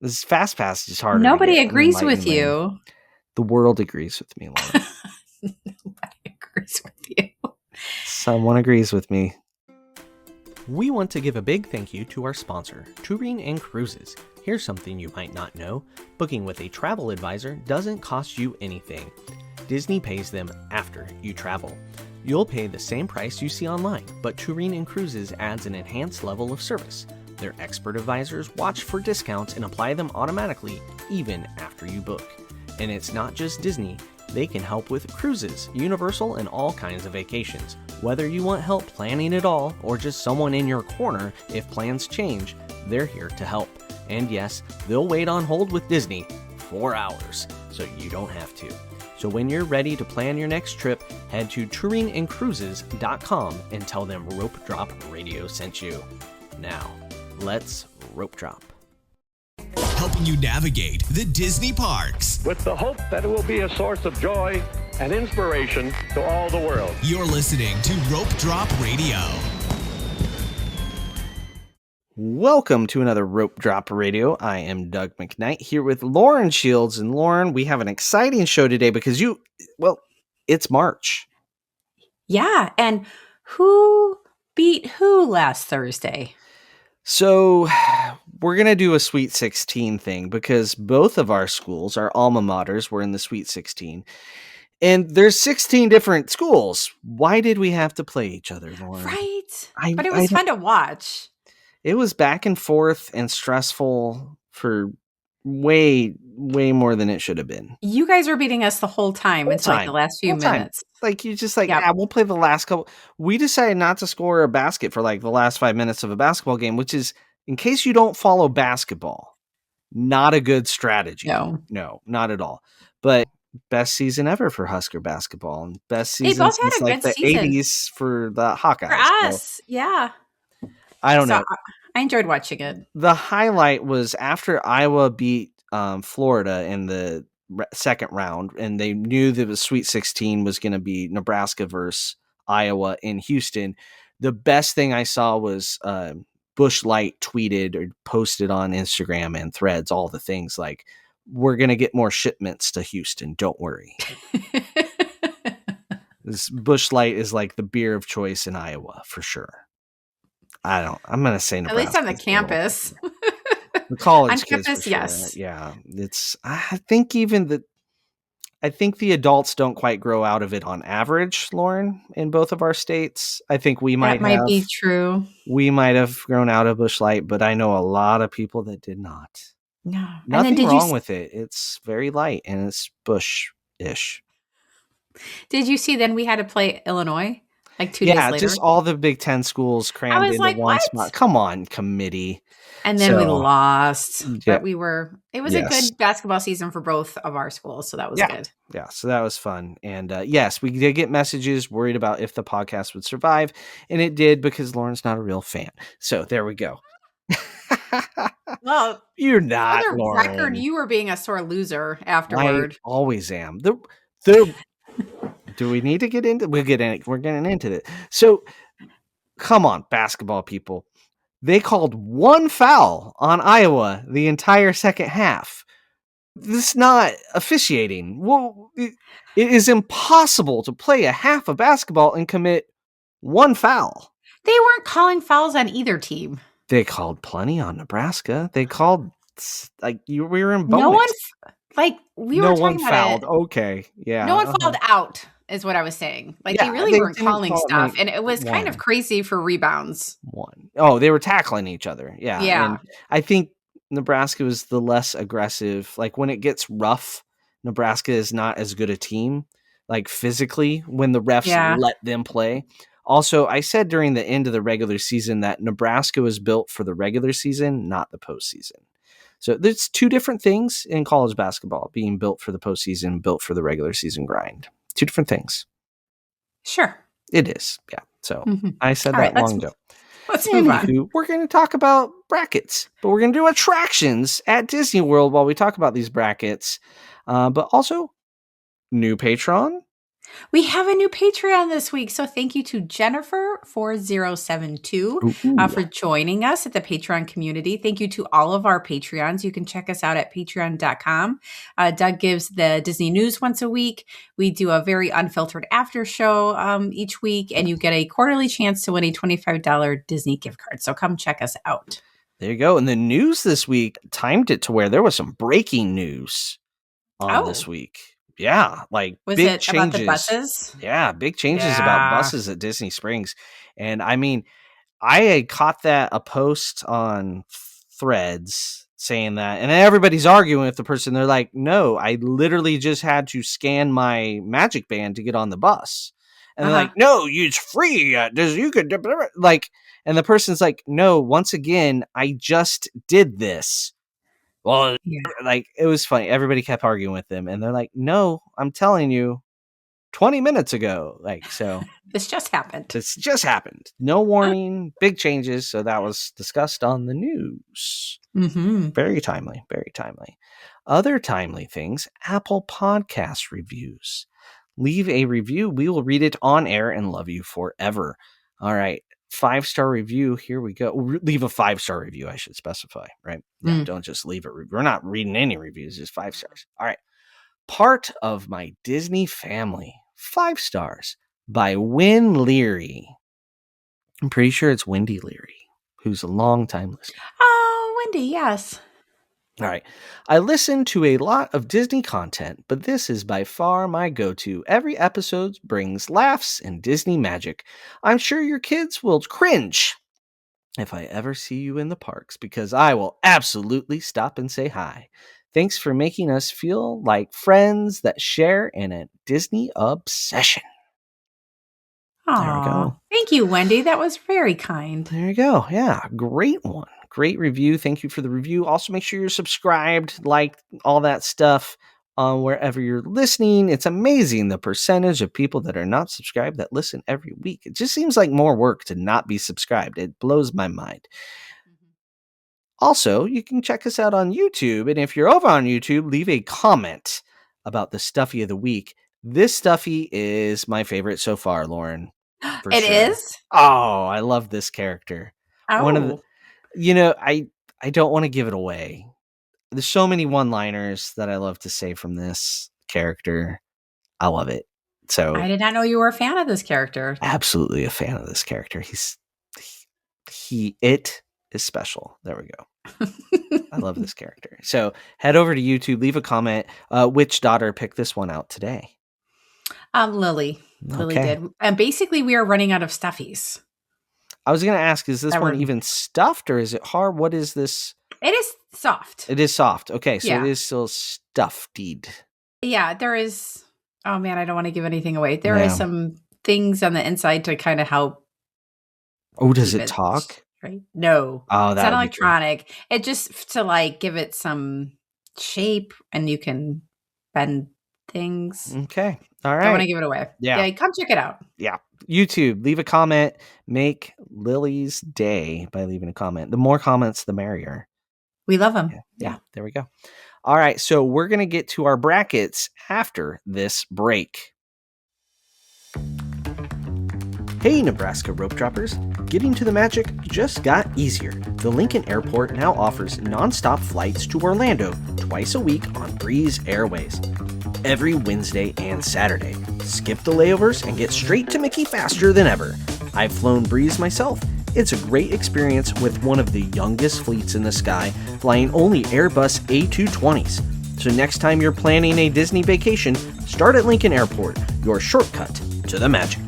This Fast Pass is harder to Nobody get. agrees with you. The world agrees with me, Lauren. Nobody agrees with you. Someone agrees with me. We want to give a big thank you to our sponsor, Touring and Cruises. Here's something you might not know. Booking with a travel advisor doesn't cost you anything. Disney pays them after you travel. You'll pay the same price you see online, but Touring and Cruises adds an enhanced level of service. Their expert advisors watch for discounts and apply them automatically, even after you book. And it's not just Disney. They can help with cruises, Universal, and all kinds of vacations. Whether you want help planning it all or just someone in your corner if plans change, they're here to help. And yes, they'll wait on hold with Disney 4 hours, so you don't have to. So when you're ready to plan your next trip, head to touringandcruises.com and tell them Rope Drop Radio sent you. Now, let's rope drop. Helping you navigate the Disney parks. With the hope that it will be a source of joy and inspiration to all the world. You're listening to Rope Drop Radio. Welcome to another Rope Drop Radio. I am Doug McKnight here with Lauren Shields. And Lauren, we have an exciting show today because it's March. Yeah, and who beat who last Thursday? So we're going to do a Sweet 16 thing because both of our schools, our alma maters, were in the Sweet 16. And there's 16 different schools. Why did we have to play each other, Lauren? Right. But it was fun to watch. It was back and forth and stressful for way more than it should have been. You guys were beating us the whole time until like the last few minutes. Like you just we'll play the last couple. We decided not to score a basket for like the last 5 minutes of a basketball game, which is, in case you don't follow basketball, not a good strategy. No, not at all. But best season ever for Husker basketball, and best season since like the season. 80s for the Hawkeyes. For us, yeah. I don't know. I enjoyed watching it. The highlight was after Iowa beat Florida in the second round, and they knew that the Sweet 16 was going to be Nebraska versus Iowa in Houston. The best thing I saw was Busch Light tweeted or posted on Instagram and Threads, all the things like, we're going to get more shipments to Houston. Don't worry. This Busch Light is like the beer of choice in Iowa for sure. I'm going to say Nebraska. At least on the campus. The college on kids, campus, sure. yes. Yeah. I think the adults don't quite grow out of it on average, Lauren, in both of our states. I think we might be true. We might have grown out of Busch Light, but I know a lot of people that did not. No. Nothing wrong with it. It's very light and it's Busch-ish. Did you see then we had to play Illinois like 2 days later? Yeah, just all the Big Ten schools crammed into one spot. Come on, committee. And then we lost. Yeah. But it was a good basketball season for both of our schools, so that was good. Yeah, so that was fun. And yes, we did get messages worried about if the podcast would survive, and it did because Lauren's not a real fan. So there we go. Well, you're not, for the Lauren. record, you were being a sore loser afterward. I always am. Do we need to get into? We're getting into it. So, come on, basketball people. They called one foul on Iowa the entire second half. This is not officiating. Well, it is impossible to play a half of basketball and commit one foul. They weren't calling fouls on either team. They called plenty on Nebraska. They called we were in bonus. No one fouled. Okay, yeah. No one fouled out, is what I was saying. They really weren't calling stuff, and it was kind of crazy for rebounds. They were tackling each other. Yeah, yeah. And I think Nebraska was the less aggressive. Like when it gets rough, Nebraska is not as good a team. Like physically, when the refs let them play. Also, I said during the end of the regular season that Nebraska was built for the regular season, not the postseason. So there's two different things in college basketball, being built for the postseason, built for the regular season grind. Two different things. Sure. It is. Yeah. So I said that long ago. Let's move on. We're going to talk about brackets, but we're going to do attractions at Disney World while we talk about these brackets. But also new patron We have a new Patreon this week. So thank you to Jennifer4072 for joining us at the Patreon community. Thank you to all of our Patreons. You can check us out at patreon.com. Doug gives the Disney news once a week. We do a very unfiltered after show each week, and you get a quarterly chance to win a $25 Disney gift card. So come check us out. There you go. And the news this week timed it to where there was some breaking news on this week. Yeah, like was big it changes. About the buses? Yeah, big changes about buses at Disney Springs. And I mean, I had caught a post on Threads saying that, and everybody's arguing with the person. They're like, no, I literally just had to scan my Magic Band to get on the bus. And they're like, no, it's free. You could like, and the person's like, no, once again, I just did this. Well, like, it was funny. Everybody kept arguing with them, and they're like, no, I'm telling you, 20 minutes ago. Like, so this just happened. No warning, big changes. So that was discussed on the news. Mm-hmm. Very timely. Other timely things, Apple Podcast reviews. Leave a review. We will read it on air and love you forever. All right. 5-star review. Here we go. Leave a 5-star review. I should specify, right? Yeah, don't just leave it. We're not reading any reviews, just 5 stars. All right. Part of My Disney Family. 5 stars by Win Leary. I'm pretty sure it's Wendy Leary, who's a long-time listener. Oh, Wendy, yes. All right. I listen to a lot of Disney content, but this is by far my go-to. Every episode brings laughs and Disney magic. I'm sure your kids will cringe if I ever see you in the parks, because I will absolutely stop and say hi. Thanks for making us feel like friends that share in a Disney obsession. Aww. There we go. Thank you, Wendy. That was very kind. There you go. Yeah, great one. Great review. Thank you for the review. Also, make sure you're subscribed, like all that stuff on wherever you're listening. It's amazing the percentage of people that are not subscribed that listen every week. It just seems like more work to not be subscribed. It blows my mind. Also, you can check us out on YouTube. And if you're over on YouTube, leave a comment about the Stuffy of the week. This Stuffy is my favorite so far, Lauren. It is? Oh, I love this character. Oh. I don't want to give it away. There's so many one-liners that I love to say from this character. I love it. So I did not know you were a fan of this character. Absolutely a fan of this character. It is special. There we go. I love this character. So head over to YouTube, leave a comment. Which daughter picked this one out today? Lily. Lily did. And basically we are running out of stuffies. I was going to ask, is this one even stuffed or is it hard? What is this? It is soft. It is soft. Okay, so it is still stuffed. Yeah, there is. Oh man, I don't want to give anything away. There is some things on the inside to kind of help. Oh, does it talk? Right? No. Oh, it's not electronic. It just to like give it some shape and you can bend things. Okay. All right. Don't want to give it away. Yeah. Come check it out. Yeah. YouTube, leave a comment. Make Lily's day by leaving a comment. The more comments, the merrier. We love them. Yeah. There we go. All right. So we're going to get to our brackets after this break. Hey, Nebraska rope droppers. Getting to the magic just got easier. The Lincoln Airport now offers nonstop flights to Orlando twice a week on Breeze Airways. Every Wednesday and Saturday. Skip the layovers and get straight to Mickey faster than ever. I've flown Breeze myself. It's a great experience with one of the youngest fleets in the sky, flying only Airbus A220s. So next time you're planning a Disney vacation, start at Lincoln Airport, your shortcut to the magic.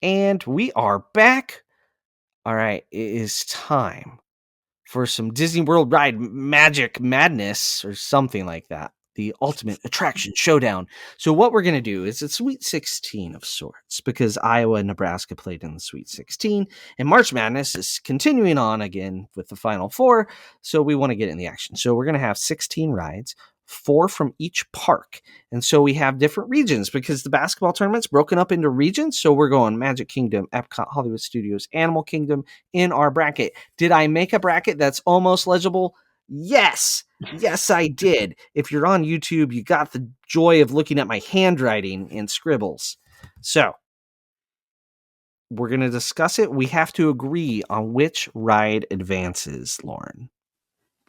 And we are back. All right, it is time for some Disney World ride magic madness or something like that. The ultimate attraction showdown. So what we're going to do is a Sweet 16 of sorts, because Iowa and Nebraska played in the Sweet 16, and March Madness is continuing on again with the Final Four, so we want to get in the action. So we're going to have 16 rides, 4 from each park. And so we have different regions because the basketball tournament's broken up into regions. So we're going Magic Kingdom, Epcot, Hollywood Studios, Animal Kingdom in our bracket. Did I make a bracket that's almost legible? Yes. Yes, I did. If you're on YouTube, you got the joy of looking at my handwriting and scribbles. So, we're going to discuss it. We have to agree on which ride advances, Lauren.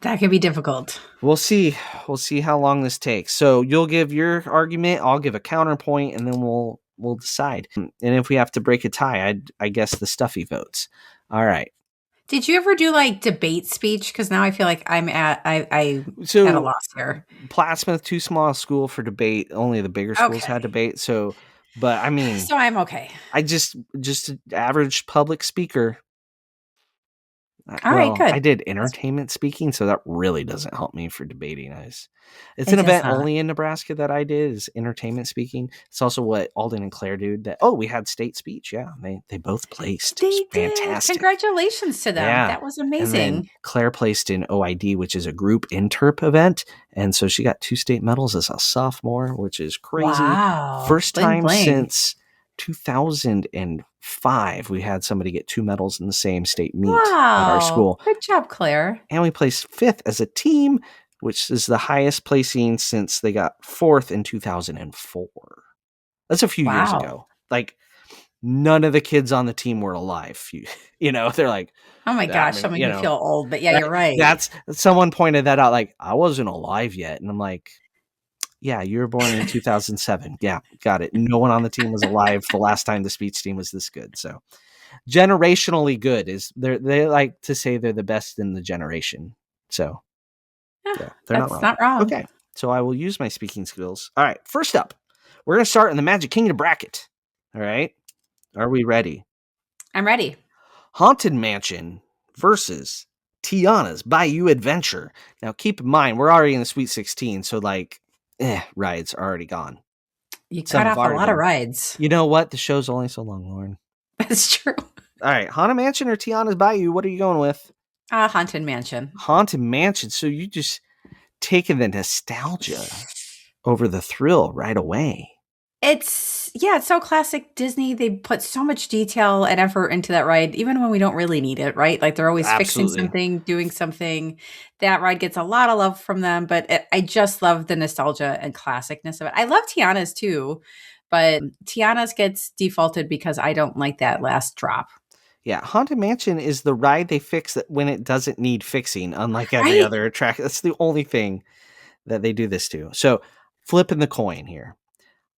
That can be difficult. We'll see. We'll see how long this takes. So you'll give your argument, I'll give a counterpoint, and then we'll decide. And if we have to break a tie, I guess the stuffy votes. All right. Did you ever do like debate speech? Because now I feel like I'm at at a loss here. Plattsmouth, too small a school for debate. Only the bigger schools had debate. So, but I mean, so I'm okay. I just an average public speaker. All right, good. I did entertainment speaking, so that really doesn't help me for debating. It's an event only in Nebraska that I did is entertainment speaking. It's also what Alden and Claire do. We had state speech. Yeah, they both placed. They did. Fantastic. Congratulations to them. Yeah. That was amazing. And then Claire placed in OID, which is a group interp event, and so she got 2 state medals as a sophomore, which is crazy. Wow. First time since 2005 we had somebody get 2 medals in the same state meet at our school. Good job, Claire. And we placed 5th as a team, which is the highest placing since they got 4th in 2004. That's a few years ago. Like, none of the kids on the team were alive. They're like, oh my gosh, I'm making me feel old, but yeah, you're right. Someone pointed that out, like, I wasn't alive yet. And I'm like, yeah, you were born in 2007. Yeah, got it. No one on the team was alive the last time the speech team was this good. So generationally good they like to say they're the best in the generation. So yeah, they're not wrong. Okay, so I will use my speaking skills. All right, first up, we're going to start in the Magic Kingdom bracket. All right, are we ready? I'm ready. Haunted Mansion versus Tiana's Bayou Adventure. Now, keep in mind, we're already in the Sweet 16, so rides are already gone. You cut off a lot of rides. You know what? The show's only so long, Lauren. That's true. All right, Haunted Mansion or Tiana's Bayou? What are you going with? Haunted Mansion. Haunted Mansion. So you just taking the nostalgia over the thrill right away. It's so classic Disney. They put so much detail and effort into that ride, even when we don't really need it, right? Like they're always fixing something, doing something. That ride gets a lot of love from them, but I just love the nostalgia and classicness of it. I love Tiana's too, but Tiana's gets defaulted because I don't like that last drop. Yeah, Haunted Mansion is the ride they fix that when it doesn't need fixing, unlike every other attraction. That's the only thing that they do this to. So flipping the coin here.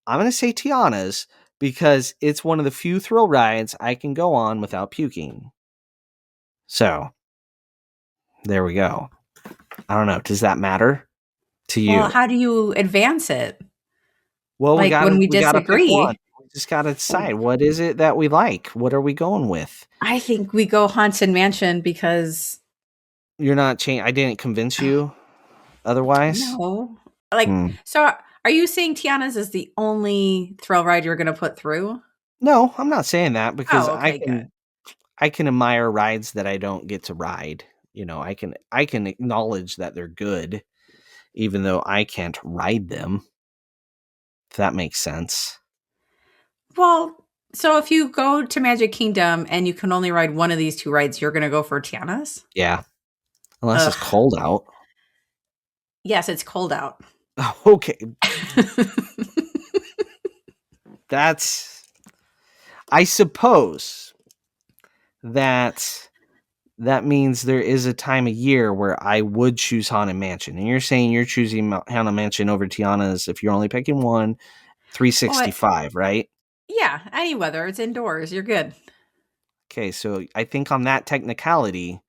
I'm going to say Tiana's because it's one of the few thrill rides I can go on without puking. So, there we go. I don't know. Does that matter to you? Well, how do you advance it? Well, when we disagree. We just got to decide. What is it that we like? What are we going with? I think we go Haunted Mansion because... You're not changing. I didn't convince you otherwise? No. So... Are you saying Tiana's is the only thrill ride you're going to put through? No, I'm not saying that because I can admire rides that I don't get to ride. I can acknowledge that they're good, even though I can't ride them. If that makes sense. Well, so if you go to Magic Kingdom and you can only ride one of these 2 rides, you're going to go for Tiana's? Yeah. Unless it's cold out. Yes, it's cold out. Okay. I suppose that means there is a time of year where I would choose Haunted Mansion. And you're saying you're choosing Haunted Mansion over Tiana's if you're only picking one, 365, right? Yeah, any weather. It's indoors. You're good. Okay, so I think on that technicality,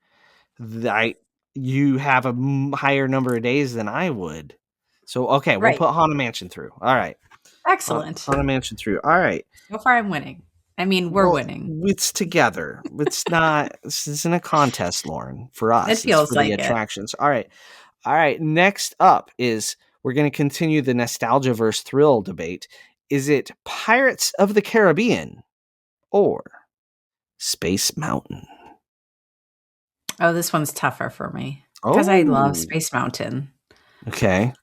you have a higher number of days than I would. So, okay, we'll put Haunted Mansion through. All right. Excellent. Haunted Mansion through. All right. So far, I'm winning. I mean, we're winning. It's together. It's not, this isn't a contest, Lauren, for us. It feels for like the attractions. All right. All right. Next up is we're going to continue the nostalgia versus thrill debate. Is it Pirates of the Caribbean or Space Mountain? Oh, this one's tougher for me because I love Space Mountain. Okay.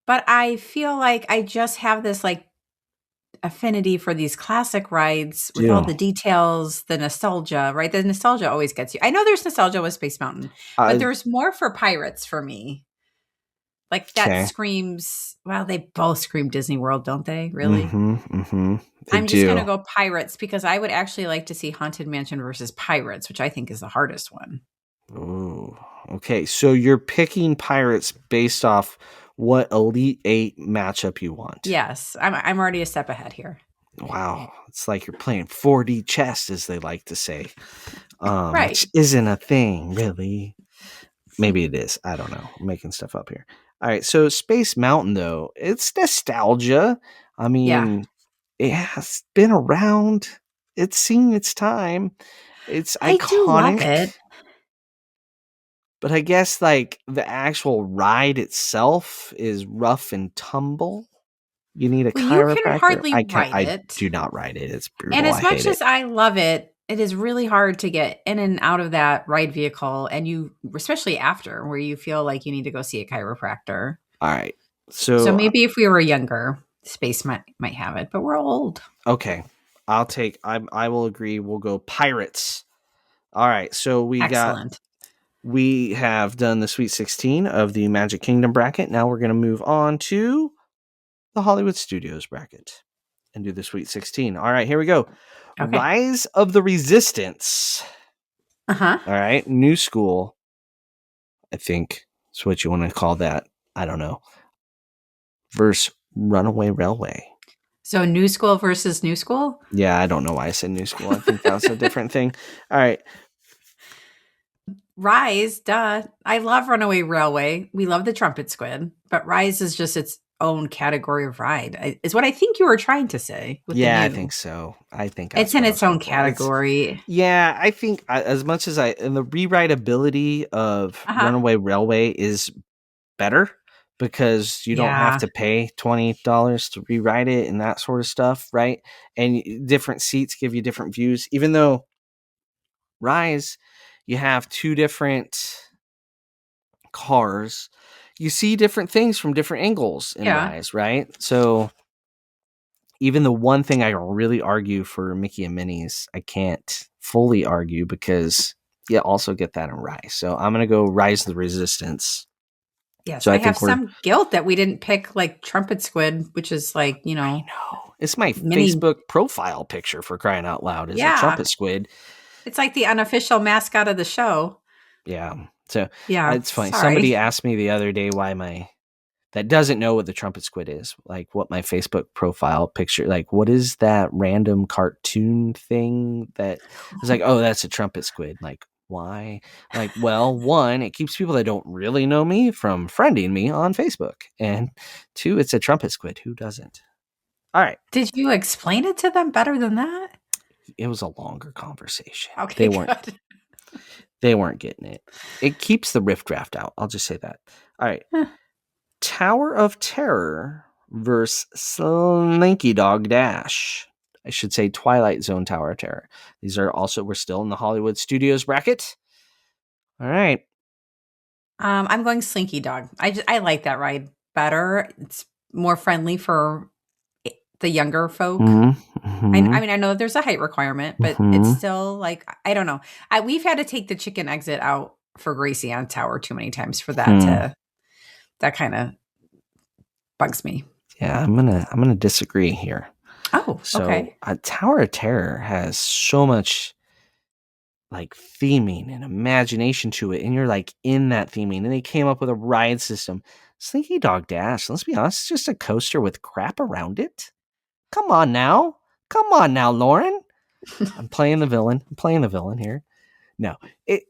But I feel like I just have this affinity for these classic rides with all the details, the nostalgia, right? The nostalgia always gets you. I know there's nostalgia with Space Mountain, but there's more for Pirates for me. Like that screams, well, they both scream Disney World, don't they? Really? I'm just going to go Pirates because I would actually like to see Haunted Mansion versus Pirates, which I think is the hardest one. Ooh. Okay, so you're picking Pirates based off what Elite Eight matchup you want. Yes, I'm already a step ahead here. Wow, it's like you're playing 4D chess, as they like to say, right? Which isn't a thing, really. Maybe it is. I don't know. I'm making stuff up here. All right, so Space Mountain, though, it's nostalgia. I mean, it has been around. It's seen its time. It's iconic. I do love it. But I guess like the actual ride itself is rough and tumble. You need a chiropractor. You can hardly ride it. I do not ride it. It's brutal. And as much as I love it, it is really hard to get in and out of that ride vehicle. And you, especially after, where you feel like you need to go see a chiropractor. All right. So maybe if we were younger, Space might have it, but we're old. Okay. I will agree. We'll go Pirates. All right. So we have done the Sweet 16 of the Magic Kingdom bracket. Now we're going to move on to the Hollywood Studios bracket and do the Sweet 16. All right, here we go. Okay. Rise of the Resistance. All right, New School, I think is what you want to call that. I don't know. Versus Runaway Railway. So New School versus New School? Yeah, I don't know why I said New School. I think that was a different thing. All right. Rise, duh. I love Runaway Railway. We love the Trumpet Squid, but Rise is just its own category of ride, is what I think you were trying to say. I think so. I think it's in its own category. I think as much as and the rewritability of Runaway Railway is better because you don't have to pay $20 to rewrite it and that sort of stuff, right? And different seats give you different views, even though Rise, you have two different cars. You see different things from different angles in Rise, right? So even the one thing I really argue for Mickey and Minnie's, I can't fully argue because you also get that in Rise. So I'm going to go Rise of the Resistance. Yes, so I have some guilt that we didn't pick like Trumpet Squid, which is like, I know. It's my Facebook profile picture for crying out loud is a Trumpet Squid. It's like the unofficial mascot of the show. Yeah. So it's funny. Sorry. Somebody asked me the other day that doesn't know what the Trumpet Squid is, like what my Facebook profile picture, like what is that random cartoon thing that I was like, oh, that's a Trumpet Squid. Like, why? Like, well, one, it keeps people that don't really know me from friending me on Facebook. And two, it's a Trumpet Squid. Who doesn't? All right. Did you explain it to them better than that? It was a longer conversation. Okay, They weren't getting it. It keeps the riff draft out. I'll just say that. All right. Tower of Terror versus Slinky Dog Dash. I should say Twilight Zone Tower of Terror. These are also, we're still in the Hollywood Studios bracket. All right. I'm going Slinky Dog. I like that ride better. It's more friendly for the younger folk. I mean, I know there's a height requirement, but it's still like, I don't know. We've had to take the chicken exit out for Gracie on Tower too many times for that that kind of bugs me. Yeah, I'm gonna disagree here. Oh, okay. Tower of Terror has so much like theming and imagination to it, and you're like in that theming. And they came up with a ride system. Slinky Dog Dash, let's be honest, it's just a coaster with crap around it. Come on now, Lauren. I'm playing the villain here. No, it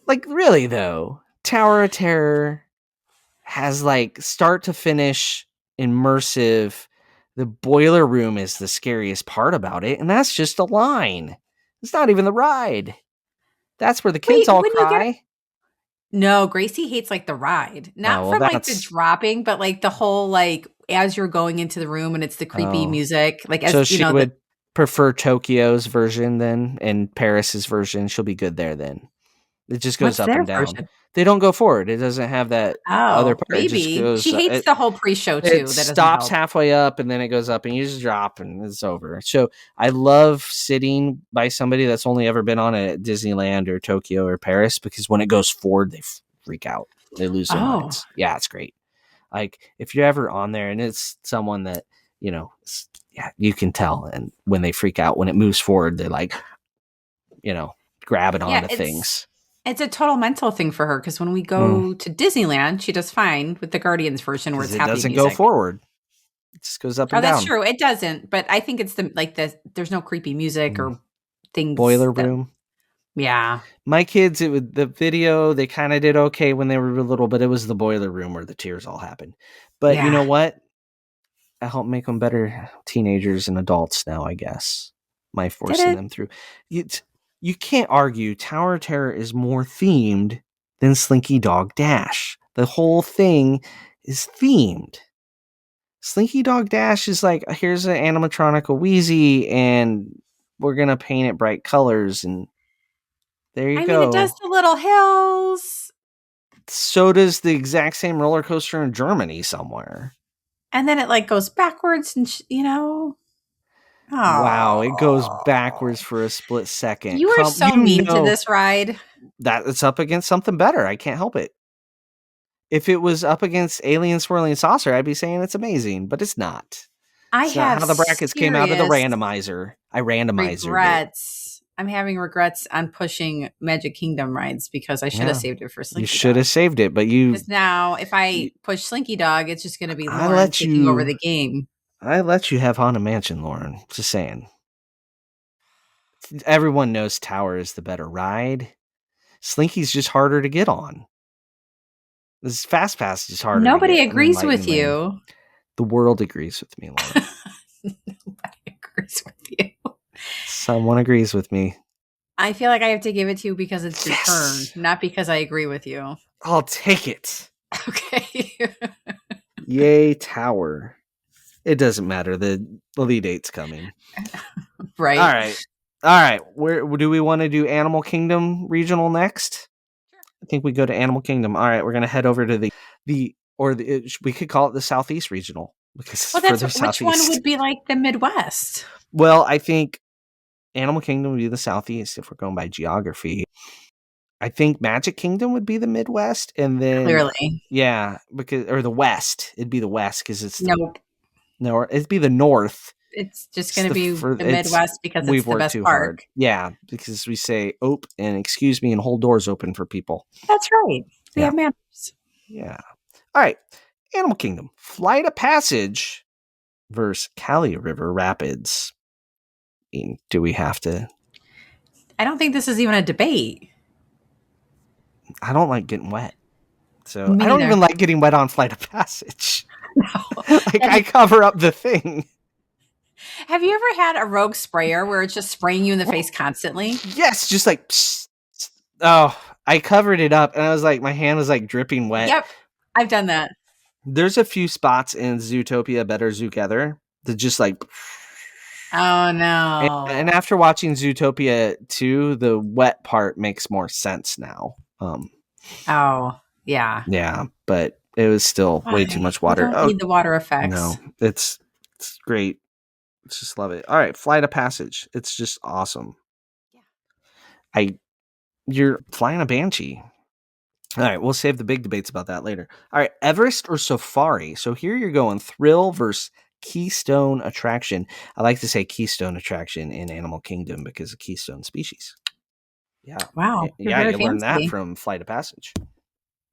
like really though. Tower of Terror has like start to finish immersive. The boiler room is the scariest part about it, and that's just a line. It's not even the ride. That's where the kids all cry. No, Gracie hates like the ride, not from like the dropping, but like the whole like as you're going into the room and it's the creepy music. Like as so she would prefer Tokyo's version then and Paris's version. She'll be good there then. It just goes What's up their and down. version? They don't go forward. It doesn't have that other Oh, part. It just maybe. goes. She hates the whole pre-show too. It That doesn't stops help. halfway up and then it goes up and you just drop and it's over. So I love sitting by somebody that's only ever been on it at Disneyland or Tokyo or Paris, because when it goes forward, they freak out. They lose their minds. Yeah, it's great. Like if you're ever on there and it's someone that, you know, yeah, you can tell. And when they freak out, when it moves forward, they're like, you know, grabbing onto things. It's a total mental thing for her, because when we go to Disneyland, she does fine with the Guardians version where it's happy doesn't music. go forward. It just goes up and down. Oh, that's true. It doesn't. But I think it's there's no creepy music or things. Boiler room. Yeah. My kids, the video, they kind of did okay when they were little, but it was the boiler room where the tears all happened. But you know what? I helped make them better teenagers and adults now, I guess. My forcing them through. You can't argue Tower of Terror is more themed than Slinky Dog Dash. The whole thing is themed. Slinky Dog Dash is like, here's an animatronic Wheezy, and we're going to paint it bright colors, and there you go. I mean, it does the little hills. So does the exact same roller coaster in Germany somewhere. And then it like goes backwards and, you know. Oh. Wow, it goes backwards for a split second. You are so mean to this ride. That it's up against something better. I can't help it. If it was up against Alien Swirling Saucer, I'd be saying it's amazing, but it's not. It's not how the brackets came out of the randomizer. I randomized regrets. I'm having regrets on pushing Magic Kingdom rides because I should have saved it for Slinky Dog. You should have saved it, but because now if I push Slinky Dog, it's just going to be Lauren taking over the game. I let you have Haunted Mansion, Lauren. Just saying. Everyone knows Tower is the better ride. Slinky's just harder to get on. This Fast Pass is harder. Nobody agrees with you. The world agrees with me, Lauren. Nobody agrees with you. Someone agrees with me. I feel like I have to give it to you because it's your turn, not because I agree with you. I'll take it. Okay. Yay, Tower. It doesn't matter. The Elite Eight's coming. Right. All right. Where do we want to do Animal Kingdom regional next? Sure. I think we go to Animal Kingdom. All right, we're going to head over to we could call it the Southeast regional, because which one would be like the Midwest? Well, I think Animal Kingdom would be the Southeast if we're going by geography. I think Magic Kingdom would be the Midwest, and then clearly, or the West. It'd be the West because it's no, it'd be the North. It's just going to be the Midwest because it's the best park. Hard. Yeah, because we say "ope" and "excuse me" and hold doors open for people. That's right. We have manners. Yeah. All right. Animal Kingdom. Flight of Passage versus Cali River Rapids. I mean, do we have to? I don't think this is even a debate. I don't like getting wet. So I don't even like getting wet on Flight of Passage. No. I cover up the thing. Have you ever had a Rogue sprayer where it's just spraying you in the face constantly? Yes, just like, psst. Oh, I covered it up and I was like, my hand was like dripping wet. Yep, I've done that. There's a few spots in Zootopia Better Zoogether that just like... Oh, no. And after watching Zootopia 2, the wet part makes more sense now. Oh, yeah. Yeah, but it was still way too much water. I don't need the water effects. No, it's great. Just love it. All right, Flight of Passage. It's just awesome. Yeah. You're flying a Banshee. All right, we'll save the big debates about that later. All right, Everest or Safari? So here you're going Thrill versus Keystone Attraction. I like to say Keystone Attraction in Animal Kingdom because of Keystone species. Yeah. Wow. Yeah, you learned that from Flight of Passage.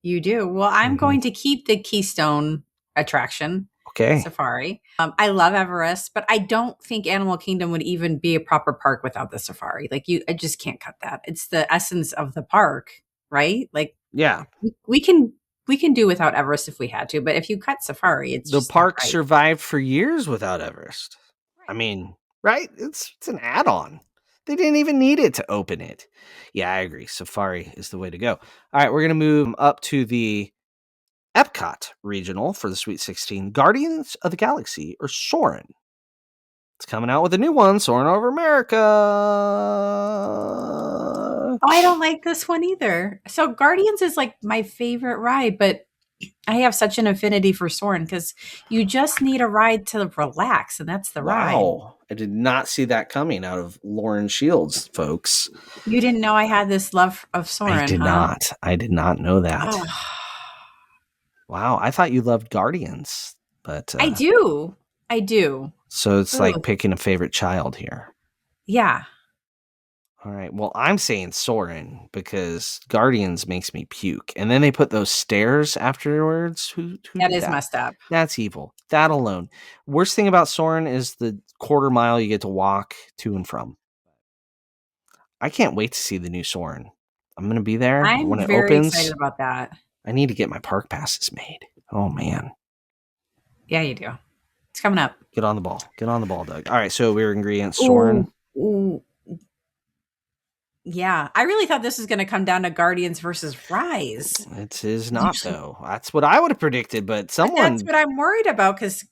You do. Well, I'm going to keep the Keystone Attraction. Okay. Safari. I love Everest, but I don't think Animal Kingdom would even be a proper park without the safari. Like I just can't cut that. It's the essence of the park, right? Like, yeah, we can do without Everest if we had to, but if you cut safari, it's the park survived for years without Everest. Right. I mean, right? It's an add-on. They didn't even need it to open it. Yeah, I agree. Safari is the way to go. All right, we're gonna move up to the Epcot regional for the Sweet 16, Guardians of the Galaxy or Soarin'. It's coming out with a new one, Soarin' Over America. Oh, I don't like this one either. So Guardians is like my favorite ride, but I have such an affinity for Soarin' because you just need a ride to relax, and that's the ride. Wow. I did not see that coming out of Lauren Shields, folks. You didn't know I had this love of Soarin', I did not. I did not know that. Oh. Wow. I thought you loved Guardians, but I do. I do. So it's like picking a favorite child here. Yeah. All right. Well, I'm saying Soarin' because Guardians makes me puke. And then they put those stairs afterwards. Who that did is messed up. That's evil. That alone. Worst thing about Soarin' is the quarter mile you get to walk to and from. I can't wait to see the new Soarin'. I'm going to be there when it very opens. excited about that. I need to get my park passes made. Oh, man. Yeah, you do. It's coming up. Get on the ball. Get on the ball, Doug. All right. So we're ingredients. Soarin'. Ooh. Yeah, I really thought this was going to come down to Guardians versus Rise. It is not, though. That's what I would have predicted, but someone... But that's what I'm worried about, because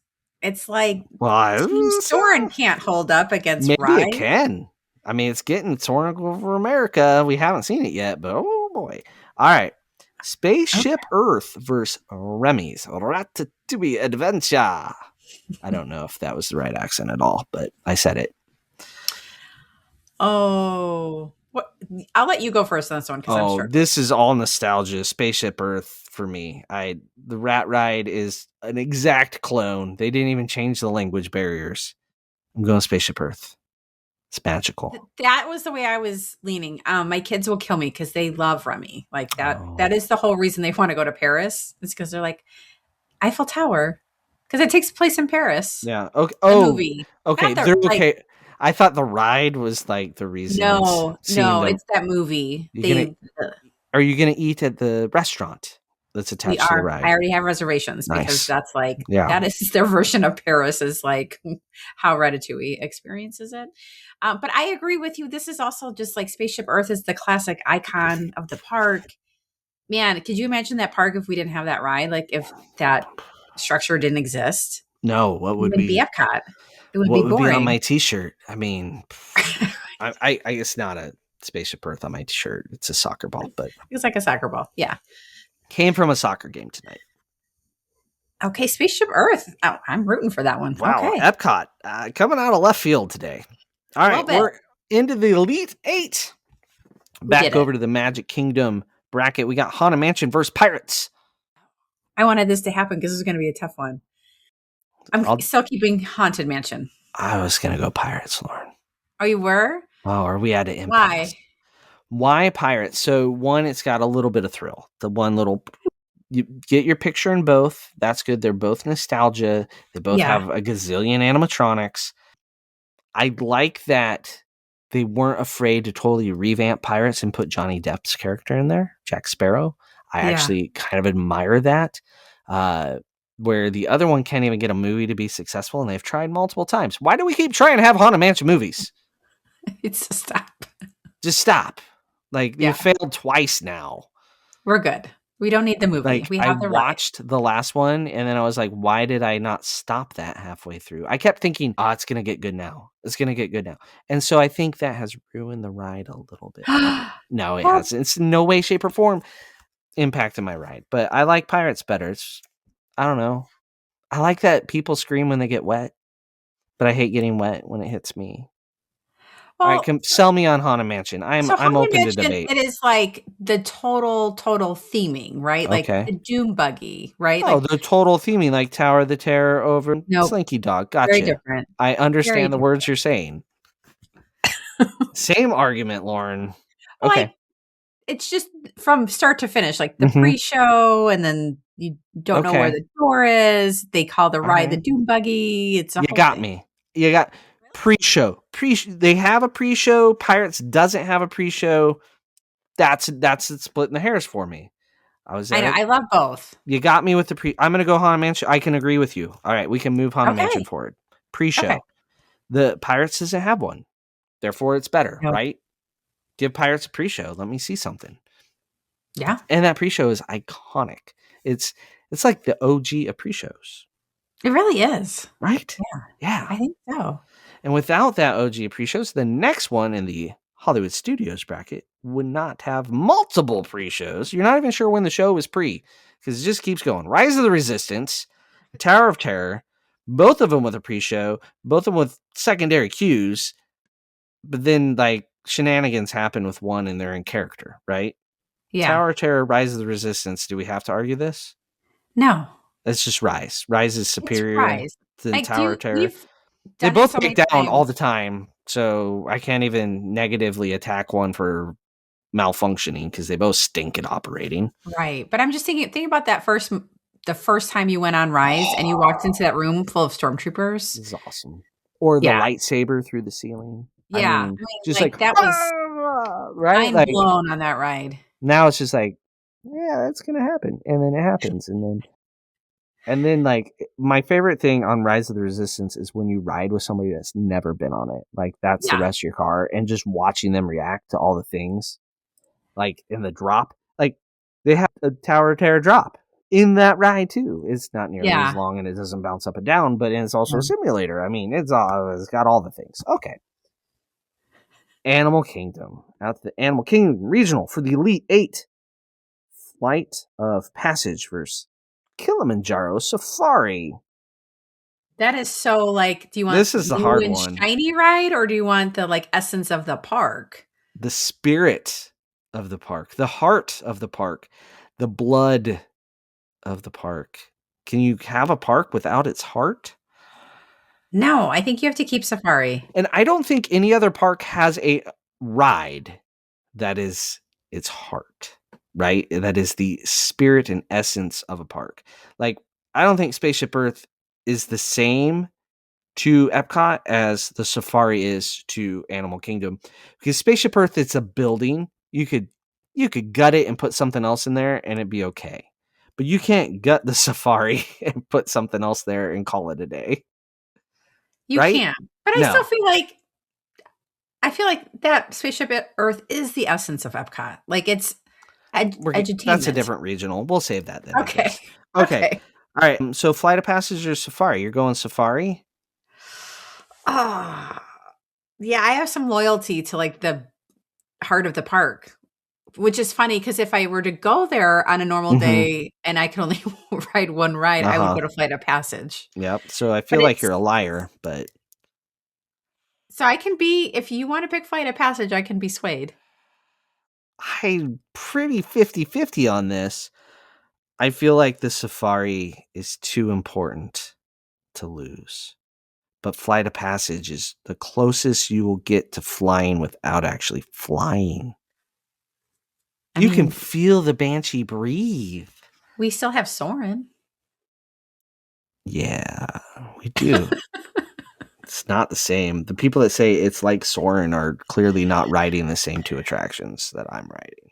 it's like Team Soarin' can't hold up against Rise. Maybe it can. I mean, it's getting Soarin' over America. We haven't seen it yet, but oh boy. All right. Spaceship Earth versus Remy's Ratatouille Adventure. I don't know if that was the right accent at all, but I said it. Oh... I'll let you go first on this one because I'm sure this is all nostalgia. Spaceship Earth for me. The Rat Ride is an exact clone. They didn't even change the language barriers. I'm going Spaceship Earth. It's magical. That was the way I was leaning. My kids will kill me because they love Remy. Like that. That is the whole reason they want to go to Paris. It's because they're like Eiffel Tower because it takes place in Paris. Yeah. Okay. The movie. Okay. They're okay. I thought the ride was like the reason. No, it's that movie. Are you going to eat at the restaurant that's attached to the ride? I already have reservations because that's like, that is their version of Paris is like how Ratatouille experiences it. But I agree with you. This is also just like Spaceship Earth is the classic icon of the park. Man, could you imagine that park if we didn't have that ride? Like if that structure didn't exist? No, what would be Epcot? It would be boring. What would be on my t-shirt? I mean, I it's not a Spaceship Earth on my t-shirt. It's a soccer ball, but it's like a soccer ball. Yeah. Came from a soccer game tonight. Okay, Spaceship Earth. Oh, I'm rooting for that one. Wow, okay. Epcot coming out of left field today. All right, we're into the Elite Eight. Back over to the Magic Kingdom bracket. We got Haunted Mansion versus Pirates. I wanted this to happen because this is going to be a tough one. I'm still keeping Haunted Mansion. I was going to go Pirates, Lauren. Oh, you were? Oh, are we at an impasse? Why Pirates? So one, it's got a little bit of thrill. The one little, you get your picture in both. That's good. They're both nostalgia. They both have a gazillion animatronics. I like that they weren't afraid to totally revamp Pirates and put Johnny Depp's character in there, Jack Sparrow. I actually kind of admire that. Where the other one can't even get a movie to be successful, and they've tried multiple times. Why do we keep trying to have Haunted Mansion movies? It's just stop. Just stop. Like, you failed twice now. We're good. We don't need the movie. Like, we have I watched the last one, and then I was like, why did I not stop that halfway through? I kept thinking, it's going to get good now. It's going to get good now. And so I think that has ruined the ride a little bit. No, it hasn't. It's in no way, shape, or form impacted my ride. But I like Pirates better. I don't know. I like that people scream when they get wet, but I hate getting wet when it hits me. Well, all right, sell me on Haunted Mansion. I'm open to debate. It is like the total theming, right? Like the Doom Buggy, right? Oh, like, the total theming, like Tower of the Terror over Slinky Dog. Gotcha. Very different. I understand the words you're saying. Same argument, Lauren. Okay. It's just from start to finish, like the pre-show, and then you don't know where the door is. They call the ride the Doom Buggy. It's you got me. You got pre-show. They have a pre-show. Pirates doesn't have a pre-show. That's splitting the hairs for me. I love both. You got me with the pre. I'm going to go Haunted Mansion. I can agree with you. All right, we can move Haunted Mansion forward. Pre-show. Okay. The Pirates doesn't have one. Therefore, it's better, right? Give Pirates a pre-show. Let me see something. Yeah. And that pre-show is iconic. It's like the OG of pre-shows. It really is. Right? Yeah. I think so. And without that OG pre-shows, the next one in the Hollywood Studios bracket would not have multiple pre-shows. You're not even sure when the show is pre, because it just keeps going. Rise of the Resistance, Tower of Terror, both of them with a pre-show, both of them with secondary cues, but then like shenanigans happen with one and they're in character, right? Yeah. Tower of Terror, Rise of the Resistance. Do we have to argue this? No. It's just Rise. Rise is superior to like, Tower of Terror. They both so break down all the time, so I can't even negatively attack one for malfunctioning because they both stink at operating. Right. But I'm just think about that the first time you went on Rise and you walked into that room full of stormtroopers. This is awesome. Or the lightsaber through the ceiling. Yeah. I mean, just like that was right? mind blown on that ride. Now it's just like, yeah, that's gonna happen. And then it happens. And then like my favorite thing on Rise of the Resistance is when you ride with somebody that's never been on it. Like that's the rest of your car, and just watching them react to all the things. Like in the drop. Like they have a Tower of Terror drop in that ride too. It's not nearly as long and it doesn't bounce up and down, but it's also a simulator. I mean, it's got all the things. Okay. Animal Kingdom. Out to the Animal Kingdom Regional for the Elite 8. Flight of Passage versus Kilimanjaro Safari. That is so like, do you want this is the hard one. Shiny ride, or do you want the like essence of the park? The spirit of the park, the heart of the park, the blood of the park. Can you have a park without its heart? No, I think you have to keep Safari. And I don't think any other park has a ride that is its heart, right? That is the spirit and essence of a park. Like, I don't think Spaceship Earth is the same to Epcot as the Safari is to Animal Kingdom. Because Spaceship Earth, it's a building. You could gut it and put something else in there and it'd be okay. But you can't gut the Safari and put something else there and call it a day. You can't. But I still feel like that Spaceship Earth is the essence of Epcot. Like it's edutainment. That's a different regional. We'll save that then. Okay. Okay. All right. So Flight of Passage or Safari? You're going Safari? Yeah, I have some loyalty to like the heart of the park, which is funny because if I were to go there on a normal day and I could only ride one ride, I would go to Flight of Passage. Yep. So I feel like you're a liar, but. So I can be, if you want to pick Flight of Passage, I can be swayed. I'm pretty 50-50 on this. I feel like the Safari is too important to lose. But Flight of Passage is the closest you will get to flying without actually flying. You can feel the Banshee breathe. We still have Soarin'. Yeah, we do. It's not the same. The people that say it's like Soarin' are clearly not riding the same two attractions that I'm riding.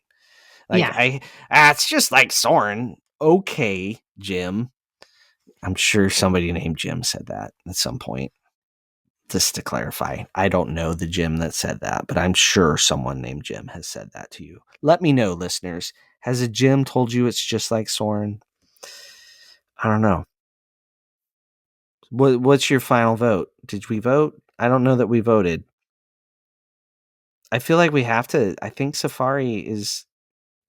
Like it's just like Soarin'. Okay, Jim. I'm sure somebody named Jim said that at some point. Just to clarify, I don't know the Jim that said that, but I'm sure someone named Jim has said that to you. Let me know, listeners. Has a Jim told you it's just like Soarin'? I don't know. What's your final vote? Did we vote? I don't know that we voted. I feel like we have to. I think Safari is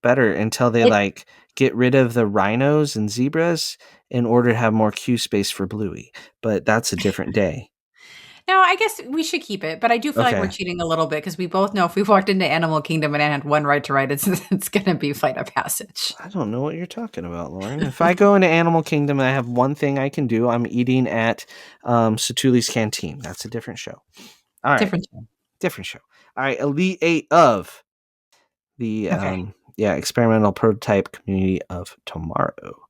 better until they get rid of the rhinos and zebras in order to have more queue space for Bluey. But that's a different day. No, I guess we should keep it, but I do feel like we're cheating a little bit because we both know if we walked into Animal Kingdom and I had one ride to ride, it's going to be Flight of Passage. I don't know what you're talking about, Lauren. If I go into Animal Kingdom and I have one thing I can do, I'm eating at Satuli's Canteen. That's a different show. All right. Different show. All right. Elite 8 of the Experimental Prototype Community of Tomorrow.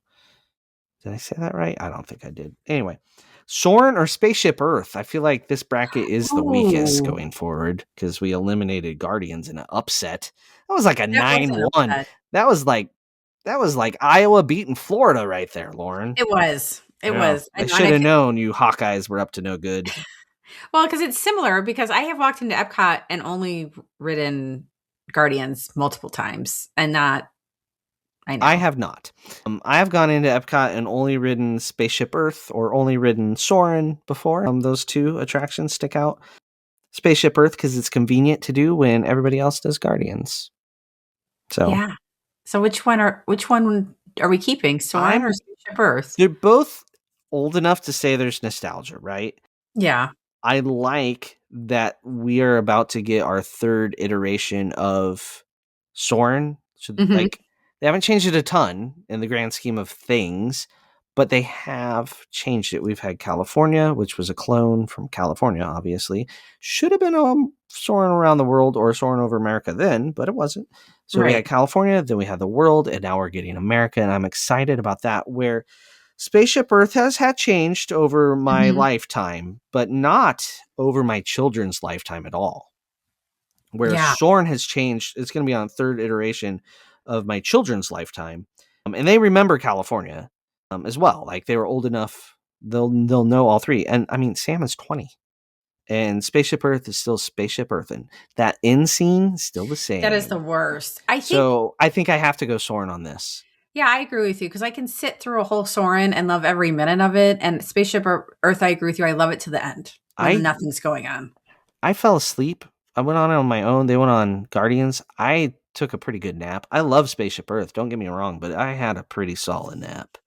Did I say that right? I don't think I did. Anyway. Soarin' or Spaceship Earth? I feel like this bracket is the weakest going forward because we eliminated Guardians in an upset. That was like a 9-1. That was like Iowa beating Florida right there, Lauren. It was. It was. I should have known you Hawkeyes were up to no good. Well, because it's similar because I have walked into Epcot and only ridden Guardians multiple times and not. I have not. I have gone into Epcot and only ridden Spaceship Earth or only ridden Soarin' before. Those two attractions stick out. Spaceship Earth because it's convenient to do when everybody else does Guardians. So yeah. So which one are we keeping? Soarin' or Spaceship Earth? They're both old enough to say there's nostalgia, right? Yeah. I like that we are about to get our third iteration of Soarin'. So, Mhm. like, they haven't changed it a ton in the grand scheme of things, but they have changed it. We've had California, which was a clone from California, obviously. Should have been Soarin' Around the World or Soarin' Over America then, but it wasn't. So we had Right. California, then we had the world, and now we're getting America, and I'm excited about that, where Spaceship Earth has had changed over my Mhm. lifetime, but not over my children's lifetime at all. Whereas Yeah. Soarin' has changed. It's going to be on third iteration of my children's lifetime. And they remember California as well. Like, they were old enough. They'll know all three. And I mean, Sam is 20. And Spaceship Earth is still Spaceship Earth. And that end scene is still the same. That is the worst. I think I have to go Soarin' on this. Yeah, I agree with you because I can sit through a whole Soarin' and love every minute of it. And Spaceship Earth, I agree with you. I love it to the end when nothing's going on. I fell asleep. I went on my own. They went on Guardians. I took a pretty good nap. I love Spaceship Earth. Don't get me wrong, but I had a pretty solid nap.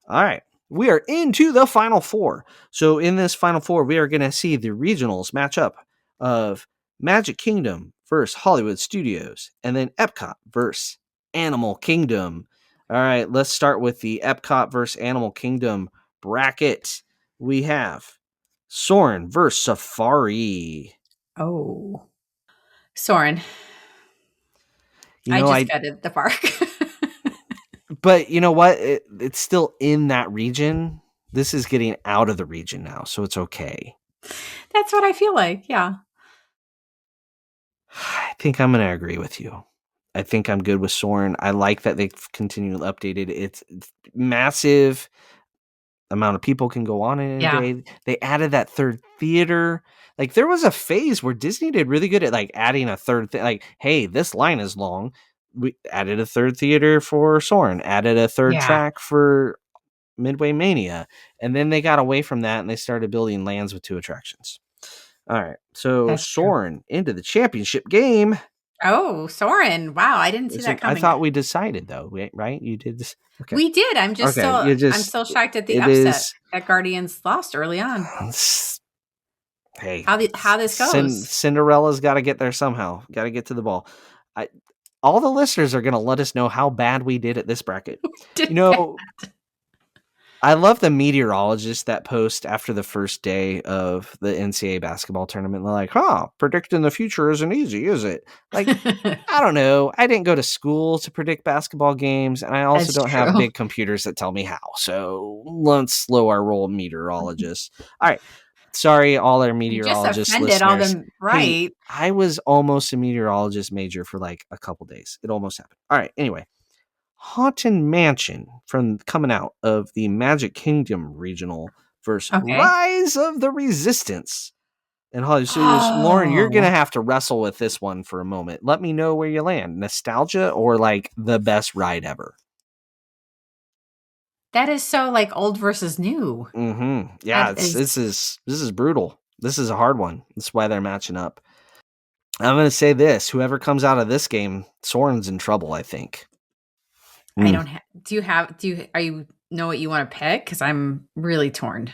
All right. We are into the Final Four. So in this Final Four, we are going to see the regionals matchup of Magic Kingdom versus Hollywood Studios, and then Epcot versus Animal Kingdom. All right, let's start with the Epcot versus Animal Kingdom bracket. We have Soarin' versus Safari. Oh. Soarin'. I just gutted the park. But you know what? It's still in that region. This is getting out of the region now, so it's okay. That's what I feel like, yeah. I think I'm going to agree with you. I think I'm good with Soarin'. I like that they've continually updated. It's massive amount of people can go on in a day. They added that third theater. Like, there was a phase where Disney did really good at like adding a third thing. Like, hey, this line is long. We added a third theater for Soarin', added a third track for Midway Mania, and then they got away from that and they started building lands with 2 attractions. All right, so Soarin' into the championship game. Oh, Soarin'! Wow, I didn't see that coming. I thought we decided though, right? You did this. Okay. We did. I'm just I'm still shocked at the upset that Guardians lost early on. Hey, how this goes? Cinderella's got to get there somehow. Got to get to the ball. All the listeners are going to let us know how bad we did at this bracket. I love the meteorologists that post after the first day of the NCAA basketball tournament. They're like, predicting the future isn't easy, is it? Like, I don't know. I didn't go to school to predict basketball games, and I also don't have big computers that tell me how. So let's slow our roll, meteorologists. All right. Sorry, all our meteorologist listeners. All them, right? Hey, I was almost a meteorologist major for like a couple days. It almost happened. All right. Anyway. Haunted Mansion from coming out of the Magic Kingdom regional versus Rise of the Resistance in Hollywood Studios. Lauren, you're going to have to wrestle with this one for a moment. Let me know where you land. Nostalgia or like the best ride ever? That is so like old versus new. Mm-hmm. Yeah, this is brutal. This is a hard one. That's why they're matching up. I'm going to say this. Whoever comes out of this game, Soarin's in trouble, I think. I don't are you know what you want to pick? Because I'm really torn.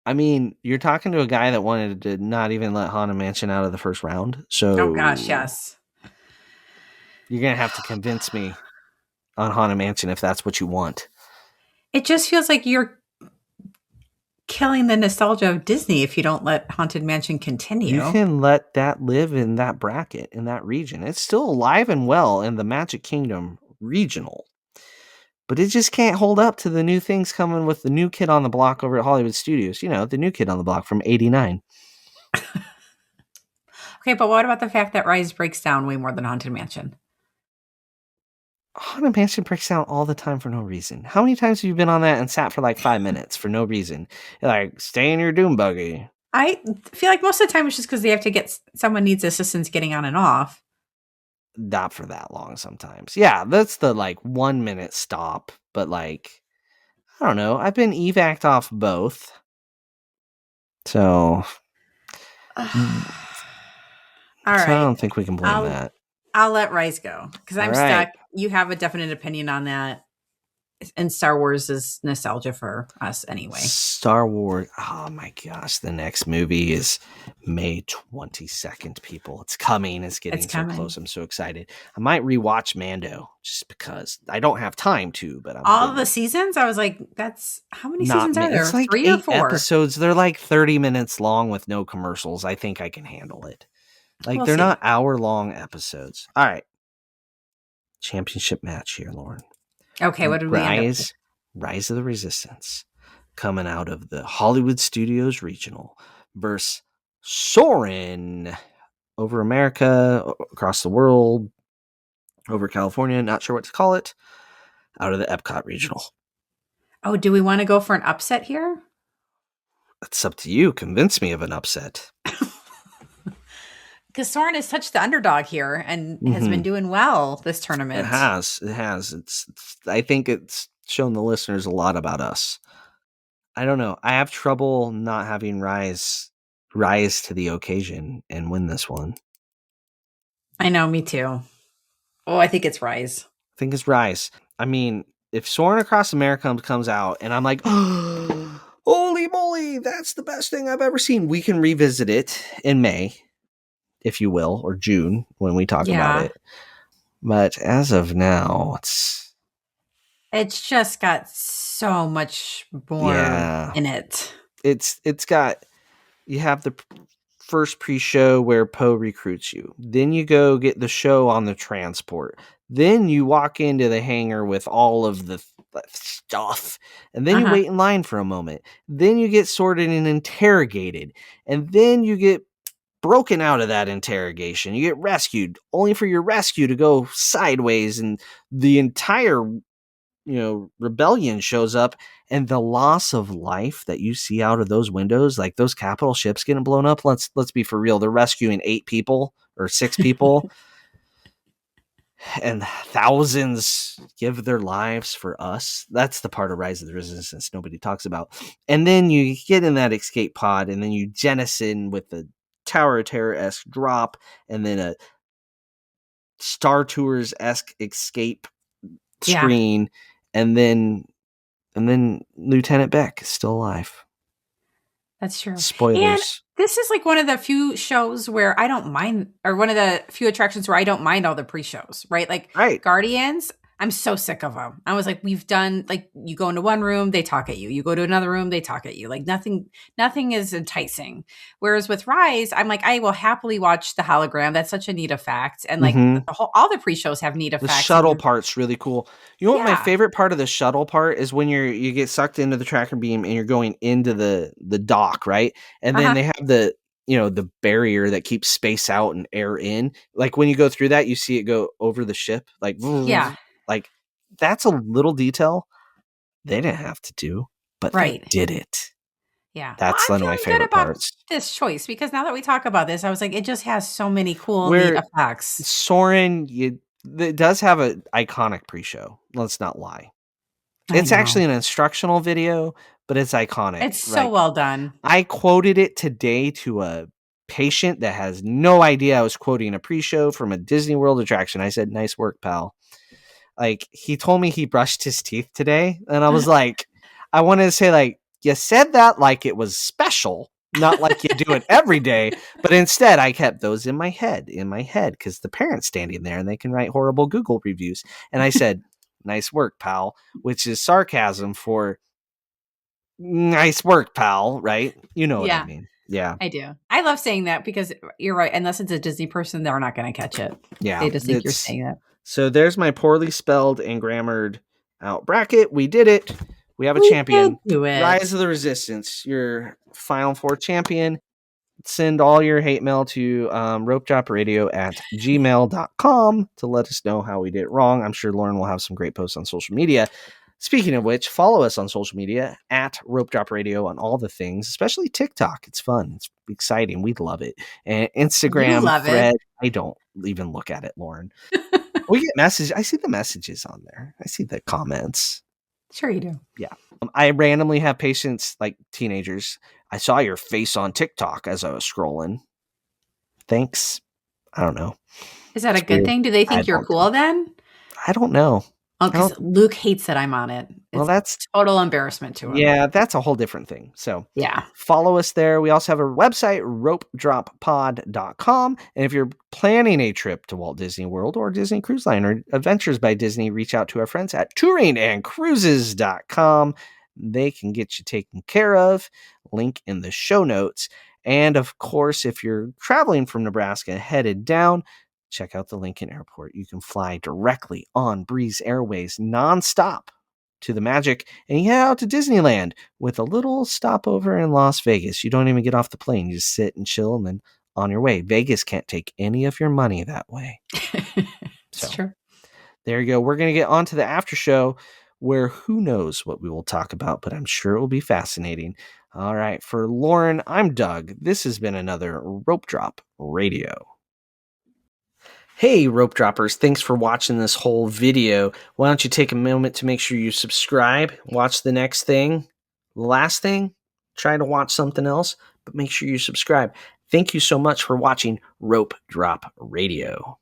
I mean, you're talking to a guy that wanted to not even let Haunted Mansion out of the first round. So, oh gosh, yes. You're going to have to convince me on Haunted Mansion if that's what you want. It just feels like you're killing the nostalgia of Disney if you don't let Haunted Mansion continue. You can let that live in that bracket, in that region. It's still alive and well in the Magic Kingdom regional, but it just can't hold up to the new things coming with the new kid on the block over at Hollywood Studios. You know, the new kid on the block from 89. Okay, but what about the fact that Rise breaks down way more than Haunted Mansion? Haunted Mansion breaks down all the time for no reason. How many times have you been on that and sat for like 5 minutes for no reason? You're like, stay in your doom buggy. I feel like most of the time it's just because they have to someone needs assistance getting on and off. Not for that long sometimes. Yeah, that's the like 1 minute stop. But like, I don't know. I've been evac'd off both. So, all right. I don't think we can blame that. I'll let Rise go because I'm stuck. You have a definite opinion on that. And Star Wars is nostalgia for us anyway. Star Wars. Oh my gosh. The next movie is May 22nd, people. It's coming. It's getting so close. I'm so excited. I might rewatch Mando just because I don't have time to, but all the seasons. I was like, that's how many seasons are there? It's like 3 or 4 episodes. They're like 30 minutes long with no commercials. I think I can handle it. Like they're not hour-long episodes. All right. Championship match here, Lauren. Okay, what did we end up with? Rise of the Resistance, coming out of the Hollywood Studios Regional versus Soarin' over America, across the world, over California, not sure what to call it, out of the Epcot Regional. Oh, do we want to go for an upset here? It's up to you. Convince me of an upset. Because Soarin' has touched the underdog here and has been doing well this tournament. It has. I think it's shown the listeners a lot about us. I don't know. I have trouble not having rise to the occasion and win this one. I know, me too. Oh, I think it's Rise. I think it's Rise. I mean, if Soarin' Across America comes out and I'm like, oh, holy moly, that's the best thing I've ever seen, we can revisit it in May, if you will, or June when we talk about it. But as of now, it's just got so much more in it. It's got, you have the first pre-show where Poe recruits you. Then you go get the show on the transport. Then you walk into the hangar with all of the stuff. And then you wait in line for a moment. Then you get sorted and interrogated. And then you get broken out of that interrogation. You get rescued, only for your rescue to go sideways, and the entire rebellion shows up, and the loss of life that you see out of those windows, like those capital ships getting blown up. Let's be for real. They're rescuing 8 people or 6 people and thousands give their lives for us. That's the part of Rise of the Resistance nobody talks about. And then you get in that escape pod, and then you jettison with the Tower of Terror-esque drop, and then a Star Tours-esque escape screen, and then Lieutenant Beck is still alive. That's true. Spoilers. And this is like one of the few shows where I don't mind, or one of the few attractions where I don't mind all the pre-shows, right? Like Guardians, I'm so sick of them. I was like, we've done, like, you go into one room, they talk at you. You go to another room, they talk at you. Like nothing is enticing. Whereas with Rise, I'm like, I will happily watch the hologram. That's such a neat effect. And like all the pre-shows have neat effects. The shuttle part's really cool. You know what my favorite part of the shuttle part is? When you get sucked into the tracker beam and you're going into the dock, right? And then they have the barrier that keeps space out and air in. Like when you go through that, you see it go over the ship. Like, like that's a little detail they didn't have to do, but they did it. Yeah. That's one of my favorite parts. This choice, because now that we talk about this, I was like, it just has so many cool neat effects. Soarin', it does have an iconic pre-show. Let's not lie. It's actually an instructional video, but it's iconic. It's so well done. I quoted it today to a patient that has no idea I was quoting a pre-show from a Disney World attraction. I said, "Nice work, pal." Like, he told me he brushed his teeth today, and I was like, I wanted to say, like, you said that like it was special, not like you do it every day, but instead I kept those in my head, because the parent's standing there and they can write horrible Google reviews. And I said, "Nice work, pal," which is sarcasm for nice work, pal, right? You know what I mean. Yeah, I do. I love saying that because you're right. Unless it's a Disney person, they're not going to catch it. Yeah. They just think you're saying that. So there's my poorly spelled and grammared out bracket. We did it. We have a champion. Rise of the Resistance, your Final Four champion. Send all your hate mail to ropejopradio@gmail.com to let us know how we did it wrong. I'm sure Lauren will have some great posts on social media. Speaking of which, follow us on social media @ropejopradio on all the things, especially TikTok. It's fun. It's exciting. We love it. And Instagram, Thread. I don't even look at it, Lauren. We get messages. I see the messages on there. I see the comments. Sure you do. Yeah. I randomly have patients, like teenagers. I saw your face on TikTok as I was scrolling. Thanks. I don't know. Is that a good thing? Do they think you're cool then? I don't know. Oh, because Luke hates that I'm on it. It's that's total embarrassment to him. Yeah, that's a whole different thing. So yeah, follow us there. We also have a website, ropedroppod.com. And if you're planning a trip to Walt Disney World or Disney Cruise Line or Adventures by Disney, reach out to our friends at touringandcruises.com. They can get you taken care of. Link in the show notes. And of course, if you're traveling from Nebraska headed down, check out the Lincoln Airport. You can fly directly on Breeze Airways nonstop to the Magic and you head out to Disneyland with a little stopover in Las Vegas. You don't even get off the plane. You just sit and chill and then on your way. Vegas can't take any of your money that way. It's true. There you go. We're going to get on to the after show where who knows what we will talk about, but I'm sure it will be fascinating. All right. For Lauren, I'm Doug. This has been another Rope Drop Radio. Hey, Rope Droppers, thanks for watching this whole video. Why don't you take a moment to make sure you subscribe, watch the next thing, the last thing, try to watch something else, but make sure you subscribe. Thank you so much for watching Rope Drop Radio.